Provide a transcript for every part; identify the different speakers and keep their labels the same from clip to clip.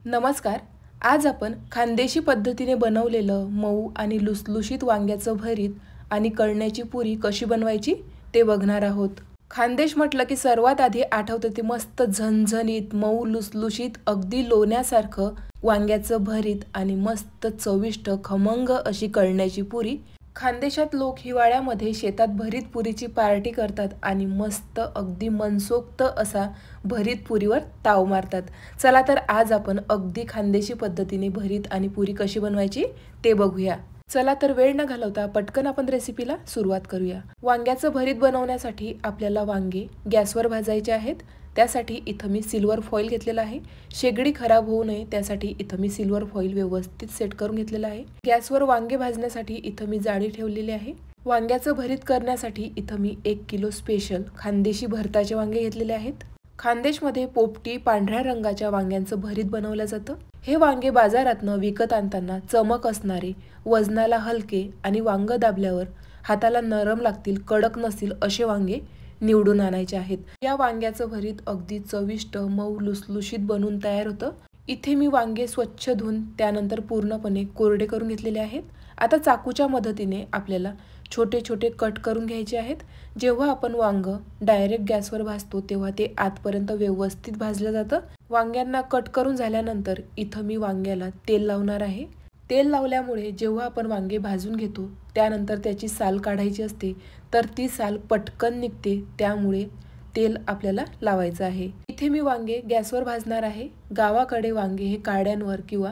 Speaker 1: नमस्कार. आज आपण खानदेशी पद्धतीने बनवलेलं मऊ आणि लुसलुशीत वांग्याचं भरीत आणि कळण्याची पुरी कशी बनवायची ते बघणार आहोत. खानदेश म्हटलं की सर्वात आधी आठवतं ते मस्त झणझणीत मऊ लुसलुशीत अगदी लोण्यासारखं वांग्याचं भरीत आणि मस्त चविष्ट खमंग अशी कळण्याची पुरी. खानदेशात लोक हिवाळ्यामध्ये शेतात भरीत पुरीची पार्टी करतात आणि मस्त अगदी मनसोक्त असा भरीत पुरीवर ताव मारतात. चला तर आज आपण अगदी खानदेशी पद्धतीने भरीत आणि पुरी कशी बनवायची ते बघूया. चला तर वेळ न घालवता पटकन आपण रेसिपीला सुरुवात करूया. वांग्याचं भरीत बनवण्यासाठी आपल्याला वांगे गॅसवर भाजायचे आहेत. त्यासाठी इथं मी सिल्वर फॉईल घेतलेला आहे. शेगडी खराब होऊ नये त्यासाठी इथं मी सिल्वर फॉईल व्यवस्थित सेट करून घेतलेला आहे. गॅसवर वांगे भाजण्यासाठी इथं मी जाळी ठेवलेली आहे. वांग्याचं भरीत करण्यासाठी इथं मी 1 किलो स्पेशल खानदेशी भरताचे वांगे घेतलेले आहेत. खानदेशमध्ये पोपटी पांढऱ्या रंगाच्या वांग्यांचं भरीत बनवलं जातं. हे वांगे बाजारातनं विकत आणताना चमक असणारे, वजनाला हलके आणि वांग दाबल्यावर हाताला नरम लागतील, कडक नसतील असे वांगे निवडून आणायचे आहेत. या वांग्याचं भरीत अगदी चविष्ट मऊ लुसलुशीत बनवून तयार होतं. इथे मी वांगे स्वच्छ धुवून त्यानंतर पूर्णपणे कोरडे करून घेतलेले आहेत. आता चाकूच्या मदतीने आपल्याला छोटे छोटे कट करून घ्यायचे आहेत. जेव्हा आपण वांग डायरेक्ट गॅसवर भाजतो तेव्हा ते आतपर्यंत व्यवस्थित भाजलं जातं. वांग्यांना कट करून झाल्यानंतर इथं मी वांग्याला तेल लावणार आहे. तेल लावल्यामुळे जेव्हा आपण वांगे भाजून घेतो त्यानंतर त्याची साल काढायची असते तर ती साल पटकन निघते, त्यामुळे तेल आपल्याला लावायचं आहे. इथे मी वांगे गॅसवर भाजणार आहे. गावाकडे वांगे हे काड्यांवर किंवा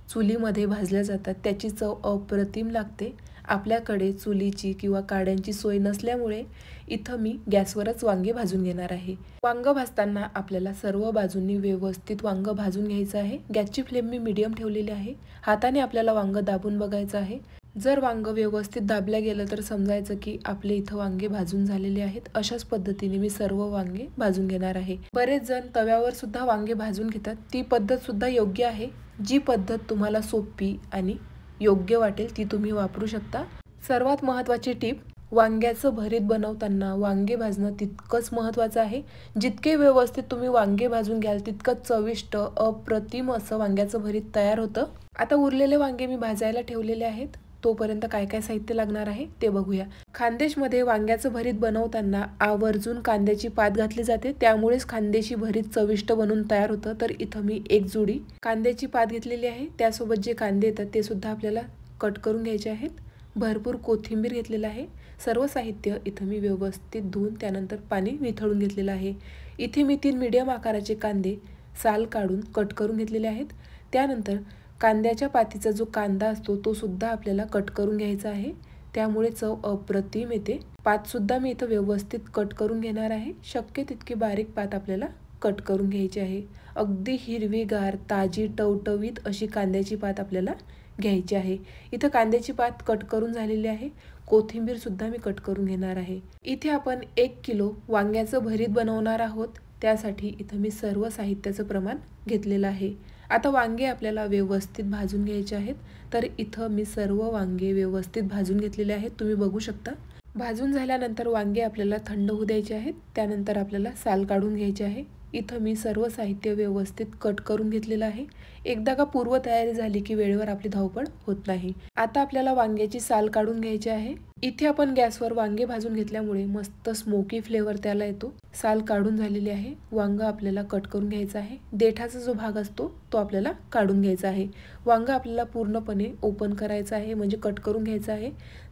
Speaker 1: चुलीमध्ये भाजल्या जातात. त्याची चव अप्रतिम लागते. आपल्याकडे चुलीची किंवा काड्यांची सोय नसल्यामुळे इथं मी गॅसवरच वांगे भाजून घेणार आहे. वांग भाजताना आपल्याला सर्व बाजूंनी व्यवस्थित वांग भाजून घ्यायचं आहे. गॅसची फ्लेम मी मीडियम ठेवलेली आहे. हाताने आपल्याला वांग दाबून बघायचं आहे. जर वांग व्यवस्थित दाबल्या गेलं तर समजायचं की आपले इथं वांगे भाजून झालेले आहेत. अशाच पद्धतीने मी सर्व वांगे भाजून घेणार आहे. बरेच जण तव्यावर सुद्धा वांगे भाजून घेतात. ती पद्धत सुद्धा योग्य आहे. जी पद्धत तुम्हाला सोपी आणि योग्य वाटेल ती तुम्ही वापरू शकता. सर्वात महत्त्वाची टिप, वांग्याचं भरीत बनवताना वांगे भाजणं तितकंच महत्त्वाचं आहे. जितके व्यवस्थित तुम्ही वांगे भाजून घ्याल तितकंच चविष्ट अप्रतिम असं वांग्याचं भरीत तयार होतं. आता उरलेले वांगे मी भाजायला ठेवलेले आहेत. तोपर्यंत काय काय साहित्य लागणार आहे ते बघूया. खानदेशमध्ये वांग्याचं भरीत बनवताना आवर्जून कांद्याची पात घातली जाते, त्यामुळेच खानदेशी भरीत चविष्ट बनून तयार होतं. तर इथं मी एक जुडी कांद्याची पात घेतलेली आहे. त्यासोबत जे कांदे येतात ते सुद्धा आपल्याला कट करून घ्यायचे आहेत. भरपूर कोथिंबीर घेतलेलं आहे. सर्व साहित्य इथं मी व्यवस्थित धुवून त्यानंतर पाणी निथळून घेतलेलं आहे. इथे मी 3 मीडियम आकाराचे कांदे साल काढून कट करून घेतलेले आहेत. त्यानंतर कांद्याच्या पातीचा जो कांदा असतो तो सुद्धा आपल्याला कट करून घ्यायचा आहे, त्यामुळे चव अप्रतिम येते. पात सुद्धा मी इथं व्यवस्थित कट करून घेणार आहे. शक्य तितकी बारीक पात आपल्याला कट करून घ्यायची आहे. अगदी हिरवीगार ताजी टवटवीत अशी कांद्याची पात आपल्याला घ्यायची आहे. इथं कांद्याची पात कट करून झालेली आहे. कोथिंबीर सुद्धा मी कट करून घेणार आहे. इथे आपण 1 किलो वांग्याचं भरीत बनवणार आहोत. त्यासाठी इथं मी सर्व साहित्याचं प्रमाण घेतलेलं आहे. आता वांगे आपल्याला व्यवस्थित भाजून घ्यायचे आहेत. तर इथं मी सर्व वांगे व्यवस्थित भाजून घेतलेले आहेत. तुम्ही बघू शकता. भाजून झाल्यानंतर वांगे आपल्याला थंड होऊ द्यायचे आहेत. त्यानंतर आपल्याला साल काढून घ्यायचे आहे. इथं मी सर्व साहित्य व्यवस्थित कट करून घेतलेलं आहे. एकदा का पूर्व तयारी झाली की वेळेवर आपली धावपळ होत नाही. आता आपल्याला वांग्याची साल काढून घ्यायची आहे. इथे आपण गॅसवर वांगे भाजून घेतल्यामुळे मस्त स्मोकी फ्लेवर त्याला येतो. साल काढून झालेली आहे. वांग आपल्याला कट करून घ्यायचा आहे. देठाचा जो भाग असतो तो आपल्याला काढून घ्यायचा आहे. वांग आपल्याला पूर्णपणे ओपन करायचं आहे, म्हणजे कट करून घ्यायचं आहे.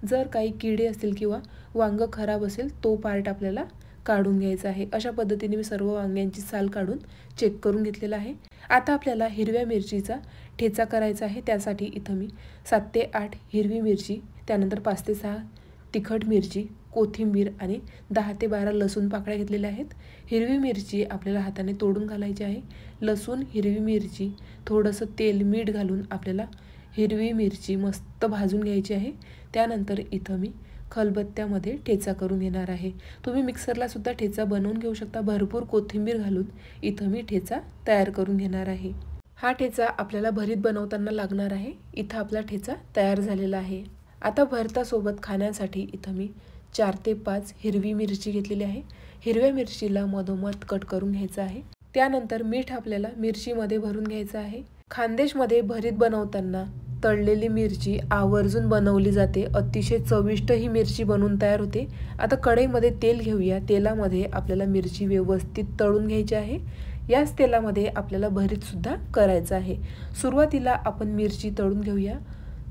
Speaker 1: जर काही किडे असतील किंवा वांग खराब असेल तो पार्ट आपल्याला काढून घ्यायचा आहे. अशा पद्धतीने मी सर्व वांग्यांची साल काढून चेक करून घेतलेला आहे. आता आपल्याला हिरव्या मिरचीचा ठेचा करायचा आहे. त्यासाठी इथं मी 7 ते 8 हिरवी मिरची, त्यानंतर 5 ते 6 तिखट मिरची, कोथिंबीर आणि 10 ते 12 लसूण पाकळ्या घेतलेल्या आहेत. हिरवी मिरची आपल्याला हाताने तोडून घालायची आहे. लसूण, हिरवी मिरची, थोडंसं तेल, मीठ घालून आपल्याला हिरवी मिरची मस्त भाजून घ्यायची आहे. त्यानंतर इथं मी खलबत्त्यामध्ये ठेचा करून घेणार आहे. तुम्ही मिक्सरला सुद्धा ठेचा बनवून घेऊ शकता. भरपूर कोथिंबीर घालून इथं मी ठेचा तयार करून घेणार आहे. हा ठेचा आपल्याला भरीत बनवताना लागणार आहे. इथं आपला ठेचा तयार झालेला आहे. आता भरतासोबत खाण्यासाठी इथं मी 4 ते 5 हिरवी मिरची घेतलेली आहे. हिरव्या मिरचीला मधोमध कट करून घ्यायचं आहे. त्यानंतर मीठ आपल्याला मिरचीमध्ये भरून घ्यायचं आहे. खानदेशमध्ये भरीत बनवताना तळलेली मिरची आवर्जून बनवली जाते. अतिशय चविष्ट ही मिरची बनवून तयार होते. आता कढईमध्ये तेल घेऊया. तेलामध्ये आपल्याला मिरची व्यवस्थित तळून घ्यायची आहे. याच तेलामध्ये आपल्याला भरीतसुद्धा करायचं आहे. सुरुवातीला आपण मिरची तळून घेऊया.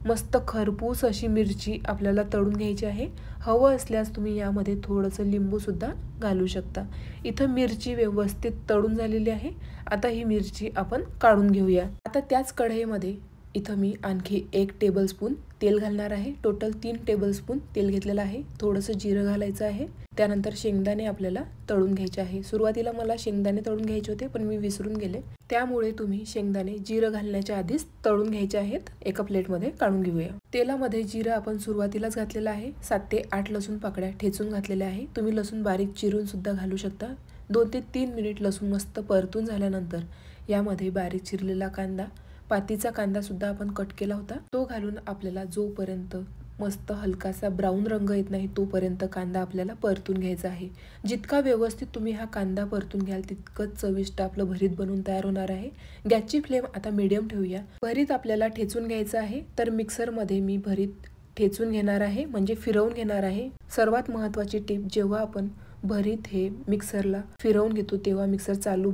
Speaker 1: मस्त खरपूस अशी मिरची आपल्याला तळून घ्यायची आहे. हवं असल्यास तुम्ही यामध्ये थोडंसं लिंबूसुद्धा घालू शकता. इथं मिरची व्यवस्थित तळून झालेली आहे. आता ही मिरची आपण काढून घेऊया. आता त्याच कढईमध्ये इथं मी आणखी 1 टेबलस्पून तेल घालणार आहे. टोटल 3 टेबलस्पून तेल घेतलेलं आहे. थोडंसं जिरं घालायचं आहे. त्यानंतर शेंगदाणे आपल्याला तळून घ्यायचे आहे. सुरुवातीला मला शेंगदाणे तळून घ्यायचे होते, पण मी विसरून गेले. त्यामुळे तुम्ही शेंगदाणे जिरं घालण्याच्या आधीच तळून घ्यायचे आहेत. एका प्लेटमध्ये काढून घेऊया. तेलामध्ये जिरं आपण सुरुवातीलाच घातलेलं आहे. 7 ते 8 लसूण पाकळ्या ठेचून घातलेल्या आहे. तुम्ही लसूण बारीक चिरून सुद्धा घालू शकता. 2 ते 3 मिनिट लसूण मस्त परतून झाल्यानंतर यामध्ये बारीक चिरलेला कांदा, पातीचा कांदा सुद्धा आपण कट केला होता, तो घालून आपल्याला जोपर्यंत मस्त हलकासा ब्राऊन रंग येत नाही तोपर्यंत कांदा आपल्याला परतून घ्यायचा आहे. जितका व्यवस्थित तुम्ही हा कांदा परतून घ्याल तितकंच चविष्ट आपलं भरीत बनवून तयार होणार आहे. गॅसची फ्लेम आता मीडियम ठेवूया. भरीत आपल्याला ठेचून घ्यायचं आहे. तर मिक्सरमध्ये मी भरीत ठेचून घेणार आहे, म्हणजे फिरवून घेणार आहे. सर्वात महत्त्वाची टीप, जेव्हा आपण भरीत हे मिक्सरला फिरवून घेतो तेव्हा मिक्सर चालू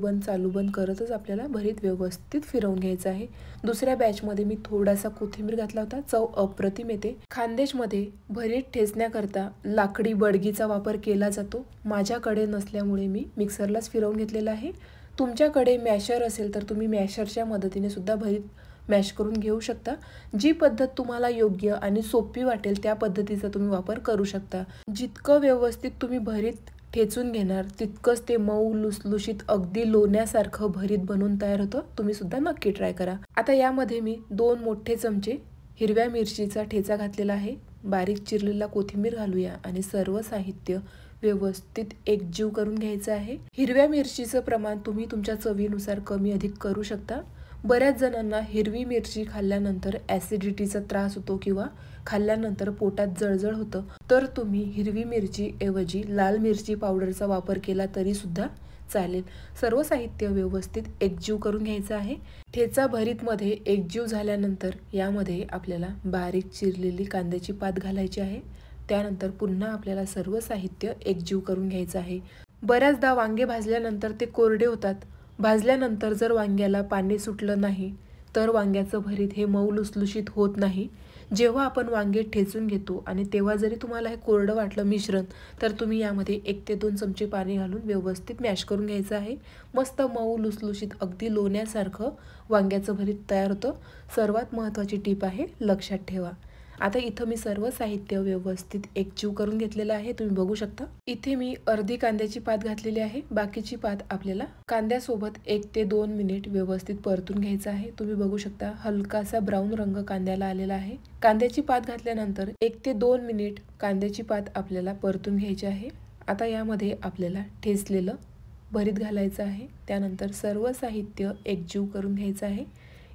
Speaker 1: बंद करतच आपल्याला भरीत व्यवस्थित फिरवून घ्यायचं आहे. दुसऱ्या बॅचमध्ये मी थोडासा कोथिंबीर घातला होता. चव अप्रतिम येते. खानदेशमध्ये भरीत ठेचण्याकरता लाकडी बडगीचा वापर केला जातो. माझ्याकडे नसल्यामुळे मी मिक्सरलाच फिरवून घेतलेला आहे. तुमच्याकडे मॅशर असेल तर तुम्ही मॅशरच्या मदतीने सुद्धा भरीत मॅश करून घेऊ शकता. जी पद्धत तुम्हाला योग्य आणि सोपी वाटेल त्या पद्धतीचा तुम्ही वापर करू शकता. जितकं व्यवस्थित तुम्ही भरीत ठेचून घेणार तितकंच ते मऊ लुसलुशीत अगदी लोण्यासारखं भरीत बनवून तयार होतं. तुम्ही सुद्धा नक्की ट्राय करा. आता यामध्ये मी 2 मोठे चमचे हिरव्या मिरचीचा ठेचा घातलेला आहे. बारीक चिरलेला कोथिंबीर घालूया आणि सर्व साहित्य व्यवस्थित एकजीव करून घ्यायचं आहे. हिरव्या मिरचीचं प्रमाण तुम्ही तुमच्या चवीनुसार कमी अधिक करू शकता. बऱ्याच जणांना हिरवी मिरची खाल्ल्यानंतर ॲसिडिटीचा त्रास होतो किंवा खाल्ल्यानंतर पोटात जळजळ होतं, तर तुम्ही हिरवी मिरची ऐवजी लाल मिरची पावडरचा वापर केला तरी सुद्धा चालेल. सर्व साहित्य व्यवस्थित एकजीव करून घ्यायचं आहे. ठेचा भरीतमध्ये एकजीव झाल्यानंतर यामध्ये आपल्याला बारीक चिरलेली कांद्याची पात घालायची आहे. त्यानंतर पुन्हा आपल्याला सर्व साहित्य एकजीव करून घ्यायचं आहे. बऱ्याचदा वांगे भाजल्यानंतर ते कोरडे होतात. भाजल्यानंतर जर वांग्याला पाणी सुटलं नाही तर वांग्याचं भरीत हे मऊ लुसलुशीत होत नाही. जेव्हा आपण वांगे ठेचून घेतो आणि तेव्हा जरी तुम्हाला हे कोरडं वाटलं मिश्रण, तर तुम्ही यामध्ये 1 ते 2 चमचे पाणी घालून व्यवस्थित मॅश करून घ्यायचं आहे. मस्त मऊ लुसलुशीत अगदी लोण्यासारखं वांग्याचं भरीत तयार होतं. सर्वात महत्त्वाची टीप आहे, लक्षात ठेवा. आता इथं मी सर्व साहित्य व्यवस्थित एकजीव करून घेतलेलं आहे. तुम्ही बघू शकता. इथे मी अर्धी कांद्याची पात घातलेली आहे. बाकीची पात आपल्याला कांद्यासोबत 1 ते 2 मिनिट व्यवस्थित परतून घ्यायचं आहे. तुम्ही बघू शकता हलकासा ब्राऊन रंग कांद्याला आलेला आहे. कांद्याची पात घातल्यानंतर 1 ते 2 मिनिट कांद्याची पात आपल्याला परतून घ्यायची आहे. आता यामध्ये आपल्याला ठेचलेलं भरीत घालायचं आहे. त्यानंतर सर्व साहित्य एकजीव करून घ्यायचं आहे.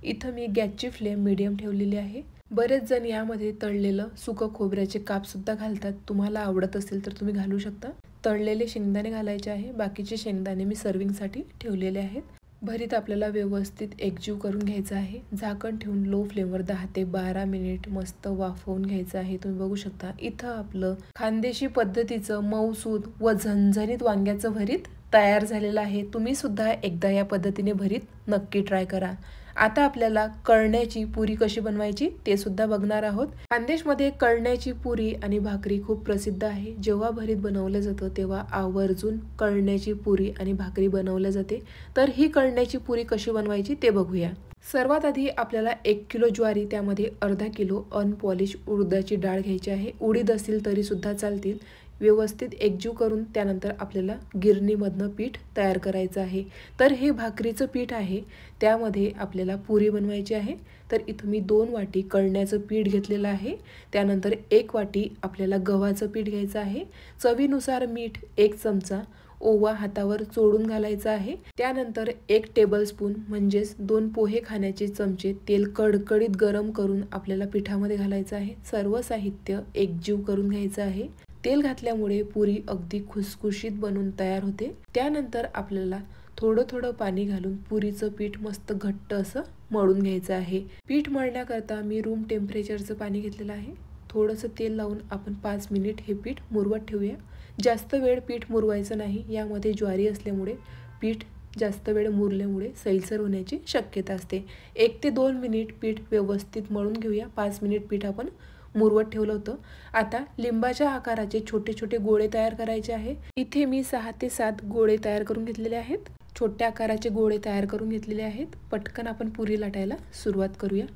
Speaker 1: इथं मी गॅसची फ्लेम मीडियम ठेवलेली आहे. बरेच जण यामध्ये तळलेलं सुकं खोबऱ्याचे काप सुद्धा घालतात. तुम्हाला आवडत असेल तर तुम्ही घालू शकता. तळलेले शेंगदाणे घालायचे आहे. बाकीचे शेंगदाणे मी सर्विंगसाठी ठेवलेले आहेत. भरीत आपल्याला व्यवस्थित एकजीव करून घ्यायचं आहे. झाकण ठेवून लो फ्लेमवर 10 ते 12 मिनिट मस्त वाफवून घ्यायचं आहे. तुम्ही बघू शकता इथं आपलं खानदेशी पद्धतीचं मऊसूद व झणझणीत वांग्याचं भरीत तयार झालेलं आहे. तुम्ही सुद्धा एकदा या पद्धतीने भरीत नक्की ट्राय करा. आता आपल्याला कळण्याची पुरी कशी बनवायची ते सुद्धा बघणार आहोत. खानदेशमध्ये कळण्याची पुरी आणि भाकरी खूप प्रसिद्ध आहे. जेव्हा भरीत बनवलं जातं तेव्हा आवर्जून कळण्याची पुरी आणि भाकरी बनवलं जाते. तर ही कळण्याची पुरी कशी बनवायची ते बघूया. सर्वात आधी आपल्याला 1 किलो ज्वारी, त्यामध्ये अर्धा किलो अनपॉलिश उडदाची डाळ घ्यायची आहे. उडीद असतील तरी सुद्धा चालतील. व्यवस्थित एकजीव करून त्यानंतर आपल्याला गिरणीमधनं पीठ तयार करायचं आहे. तर हे भाकरीचं पीठ आहे, त्यामध्ये आपल्याला पुरी बनवायची आहे. तर इथं मी 2 वाटी कळण्याचं पीठ घेतलेलं आहे. त्यानंतर 1 वाटी आपल्याला गव्हाचं पीठ घ्यायचं आहे. चवीनुसार मीठ, 1 चमचा ओवा हातावर चोळून घालायचा आहे. त्यानंतर 1 टेबलस्पून म्हणजेच 2 पोहे खाण्याचे चमचे तेल कडकडीत गरम करून आपल्याला पिठामध्ये घालायचं आहे. सर्व साहित्य एकजीव करून घ्यायचं आहे. तेल घातल्यामुळे पुरी अगदी खुसखुशीत बनून तयार होते. त्यानंतर आपल्याला थोडं थोडं पाणी घालून पुरीचं पीठ मस्त घट्ट असं मळून घ्यायचं आहे। पीठ मळण्याकरता मी रूम टेम्परेचरचं पाणी घेतलेलं आहे। थोडंसं तेल लावून आपण 5 मिनिट हे पीठ मुरवत ठेवूया। जास्त वेळ पीठ मुरवायचं नाही, यामध्ये ज्वारी असल्यामुळे पीठ जास्त वेळ मुरल्यामुळे सैलसर होण्याची शक्यता असते। 1 ते 2 मिनिट पीठ व्यवस्थित मळून घेऊया। 5 मिनिट पीठ आपण मुरवत ठेवलं होतं। आता लिंबाच्या आकाराचे छोटे छोटे गोळे तयार करायचे आहे। इथे मी 6 ते 7 गोळे तयार करून घेतलेले आहेत। छोट्या आकाराचे गोळे तयार करून घेतलेले आहेत। पटकन आपण पुरी लाटायला सुरुवात करूया।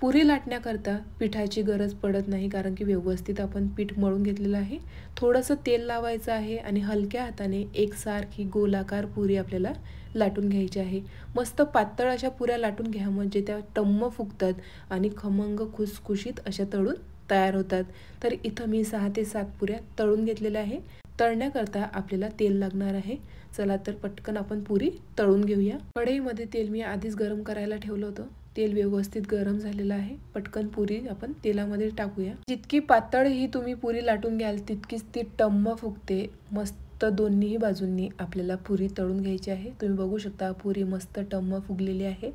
Speaker 1: पुरी लाटण्याकरता पिठाची गरज पडत नाही, कारण की व्यवस्थित आपण पीठ मळून घेतलेलं आहे। थोडंसं तेल लावायचं आहे आणि हलक्या हाताने एकसारखी गोलाकार पुरी आपल्याला लाटून घ्यायची आहे। मस्त पातळ अशा पुऱ्या लाटून घ्या, म्हणजे त्या टम्म फुगतात आणि खमंग खुसखुशीत अशा तळून तयार होतात। तर इथं मी 6 ते 7 पुऱ्या तळून घेतलेल्या आहे। तळण्याकरता आपल्याला तेल लागणार आहे। चला तर पटकन आपण पुरी तळून घेऊया। कढईमध्ये तेल मी आधीच गरम करायला ठेवलं होतं। तेल व्यवस्थित गरम झालेलं आहे। पटकन पुरी आपण तेलामध्ये टाकूया। जितकी पातळ ही तुम्ही पुरी लाटून घ्याल तितकीच ती टम्म फुगते। मस्त दोन्ही बाजूंनी आपल्याला पुरी तळून घ्यायची आहे। तुम्ही बघू शकता पुरी मस्त टम्म फुगलेली आहे।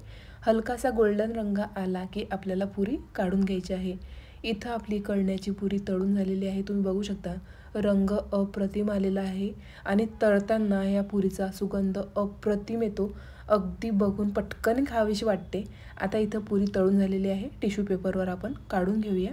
Speaker 1: हलकासा गोल्डन रंग आला की आपल्याला पुरी काढून घ्यायची आहे। इथं आपली कळण्याची पुरी तळून झालेली आहे। तुम्ही बघू शकता रंग अप्रतिम आलेला आहे आणि तळताना या पुरीचा सुगंध अप्रतिम येतो। अगदी बघून पटकन खावीशी वाटते। आता इथं पुरी तळून झालेली आहे। टिश्यू पेपरवर आपण काढून घेऊया।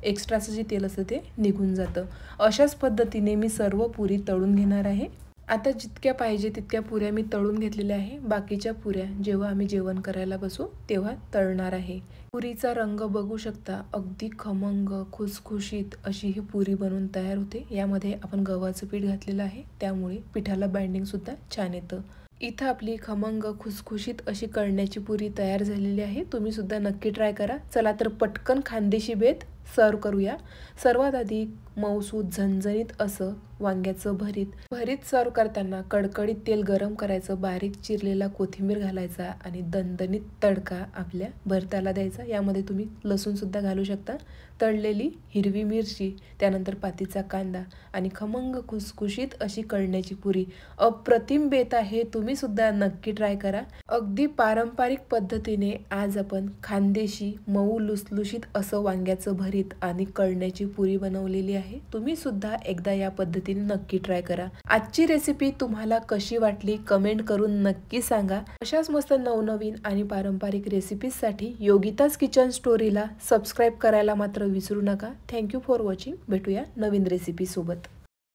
Speaker 1: एक्स्ट्राचं जे तेल असतं ते निघून जातं। अशाच पद्धतीने मी सर्व पुरी तळून घेणार आहे। आता जितक्या पाहिजे तितक्या पुऱ्या मी तळून घेतलेल्या आहे। बाकीच्या पुऱ्या जेव्हा आम्ही जेवण करायला बसू तेव्हा तळणार आहे। पुरीचा रंग बघू शकता, अगदी खमंग खुसखुशीत अशी ही पुरी बनवून तयार होते। यामध्ये आपण गव्हाचं पीठ घातलेलं आहे, त्यामुळे पिठाला बाइंडिंग सुद्धा छान येतं। इथं आपली खमंग खुसखुशीत अशी कळण्याची पुरी तयार झालेली आहे। तुम्ही सुद्धा नक्की ट्राय करा। चला तर पटकन खानदेशी बेत सर्व करूया। सर्वात आधी मऊसूत झणझणीत असं वांग्याचं भरीत सर्व करताना कडकडीत तेल गरम करायचं, बारीक चिरलेला कोथिंबीर घालायचा आणि दणदणीत तडका आपल्या भरताला द्यायचा। यामध्ये तुम्ही लसूण सुद्धा घालू शकता, तळलेली हिरवी मिरची, त्यानंतर पातीचा कांदा आणि खमंग खुसखुशीत अशी कळण्याची पुरी अप्रतिम बेत आहे। तुम्ही सुद्धा नक्की ट्राय करा। अगदी पारंपरिक पद्धतीने आज आपण खानदेशी मऊ लुसलुशीत असं वांग्याचं भरीत आणि कळण्याची पुरी बनवलेली आहे। तुम्ही सुद्धा एकदा या पद्धतीने नक्की ट्राय करा। आजची रेसिपी तुम्हाला कशी वाटली कमेंट करून नक्की सांगा। अशाच मस्त नवनवीन आणि पारंपरिक रेसिपीजसाठी योगिताज किचन स्टोरीला सबस्क्राईब करायला मात्र विसरू नका। Thank you for watching. भेटूया नवीन रेसिपी सोबत।